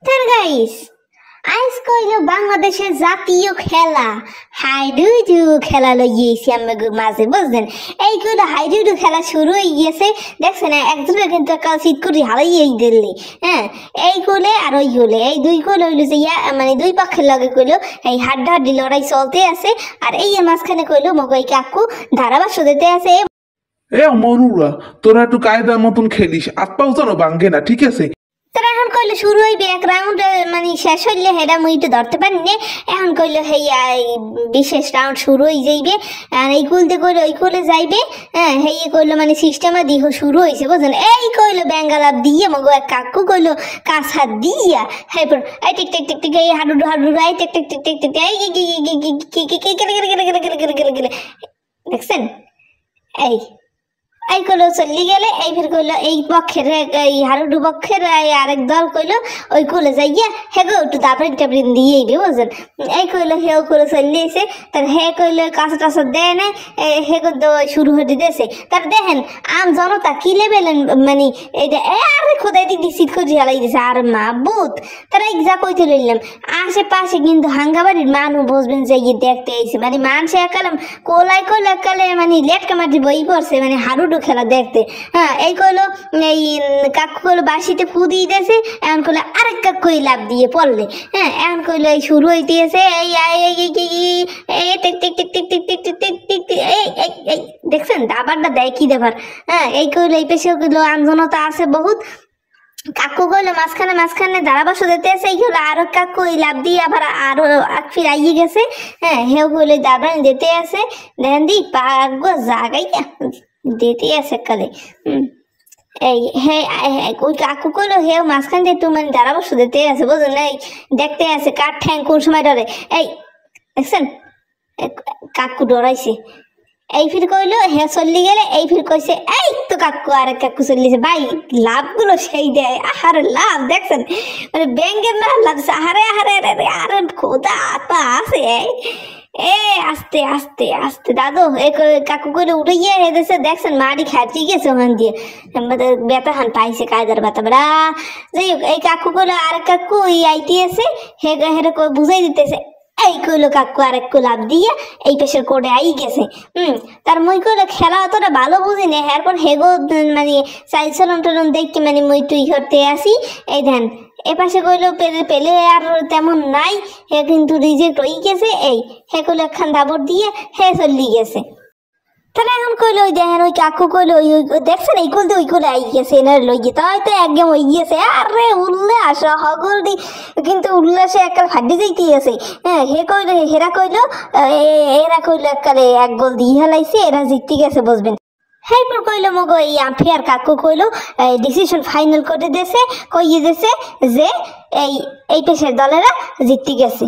তার গাইস আজ কইল বাংলাদেশের জাতীয় খেলা হাইডুডু খেলা লইয়েছি আমাদের মাঝে বুঝলেন। এই কইল হাইডুডু খেলা শুরু হয়ে গিয়েছে দেখছেন, একজনে কিন্তু কাল শীত করে হারাইয়েই দিল্লি। হ্যাঁ, এই কোলে আর ওই কোলে এই দুই কোলে হইল যে মানে দুই পক্ষের লগে কইল এই হাড্ডাহাড্ডি লড়াই চলতে আছে। আর এই মাঝখানে কইল মগই কাকু ধারাভাষ্য দিতে আছে। মনুরা তোরা একটু কায়দার মতন খেলিস, আত্মাও যেন ভাঙ্গে না, ঠিক আছে? তারা এখন কইলো শুরু হইবে এক রাউন্ড, মানে শেষ হইলে হেরা মুই তো ধরতে পারি না। এখন কইলো হেয়া বিশেষ রাউন্ড শুরু হয়ে যাইবে, আর এই কুলতে কইলো ওই কুলে যাইবে। হ্যাঁ, হেয়ে কইলো মানে সিস্টেমে দিহ শুরু হয়েছে বুঝলেন। এই কইলো বেঙ্গালাপ দিয়ে মগো এক কাকু কইলো কাছ হাত দিয়া হ্যাঁ এই টিক টিক টিক টিক এই হাডুডু হাডুডু এই tick tick tick tick tick এই দেখছেন এই এই কইলো চলি গেলে এই ফের কইলো এই পক্ষের এই হারুডু পক্ষের আরেক দল কইলো ওই কোলে যাইয়া হেগো একটু দাবড়িন টাবড়িন দিয়ে বুঝলেন। এই কইলো হেও করে চলি এসে তার হে কইলো কাঁচা টাচা দেয় না, হেগো শুরু হতে দিয়েছে। তার দেখেন আম জনতা কি লেভেলেন মানে এইটা আরে খোদাই দিক দিয়ে শীত করে ঝালাই দিছে। আর মাহবুত তারা যা কইতে লইলাম আশেপাশে কিন্তু হাঙ্গাবাড়ির মানুষ বসবেন যাইয়ে দেখতে আইছে, মানে মানুষে একালে কোলাই কইলো একালে মানে লেটকা মাটি বই পড়ছে মানে হারুডু খেলা দেখতে। হ্যাঁ, এই কইলো এই কাকু কইলো বাসিতে ফু দিয়ে দিয়েছে, এখন কইলো আরেক কাকু লাভ দিয়ে পড়লে। হ্যাঁ, এখন কইলো এই শুরু হইতেছে এই দেখছেন দাবারটা দেয় কি দেবার। হ্যাঁ, এই কইলো এই পেশে কইলো আমজনতা আছে বহুত। কাকু কইলো মাঝখানে মাঝখানে ধারাভাষ্য দিতে আছে, এই হলো আরো কাকু এই লাভ দিয়ে আবার আরো ফির আইয়ে গেছে। হ্যাঁ, হেউ কইলো দাবান দিতে আছে, দেখেন দি পাগো জাগাইয়া দিতে আছে কালে। এই হ্যাঁ ওই কাকু কইলো হেউ মাঝখান দিয়ে একটু মানে ধারাভাষ্য দিতে আছে বুঝলেন। এই দেখতে আছে কার ঠ্যাং কোন সময় ডরে। এই দেখছেন কাকু ডরাইছে। এই ফির কইলো হে চললি গেলে এই ফির কইছে এই তো কাকু আরেক কাকু চললিছে। ভাই লাভগুলো সেই দেয়, আহারে লাভ দেখছেন মানে ব্যাংকের না লাভ আহারে আহারে আরে খোদা পা আছে। এ আস্তে আস্তে আস্তে দাদু এই কাকু করে উঠে গিয়ে হেদেছে দেখছেন মারি খাইতে গেছে ওখান দিয়ে বেতা হান পাইছে কায়দার বেতা বেড়া। যাই হোক এই কাকু কইলো আরেক কাকু ওই আইটি আছে হেরে বুঝাই দিতেছে। এই কইলো কাকু আরেক লাভ দিয়ে এই পেশের কোডে আই গেছে। তার মই কইলো খেলা অতটা ভালো বুঝি না, এরপর হেগো মানে চাইল চলন টলন দেখতে মানে মই তুই করতে আসি। এই ধ্যান এ পাশে কইলো পেলে আর তেমন নাই, হে কিন্তু রিজেক্ট হয়ে গেছে। এই হে কইলো একখান দাবর দিয়ে হে চলি গেছে। তাহলে এখন কইলো ওই দেখেন ওই কাকু কইলো ওই দেখছেন এই কলতে ওই কোলে আই গেছে এনার লই গিয়ে তাই তো একদম হয়ে গিয়েছে। আরে উল্লাস হগল দি কিন্তু উল্লাসে একাল ফাড্ডি যাইতে আছে। হ্যাঁ, হে কইলো হেরা কইলো এরা কইলো একালে এক গোল দিয়ে হেলাইছে, এরা জিততে গেছে বুঝবেন। এরপর কইলো মগো এই আম্পায়ার কাকু কইলো ডিসিশন ফাইনাল করে দিয়েছে, কইয়ে দিয়েছে যে এই পেশের দলেরা জিততে গেছে।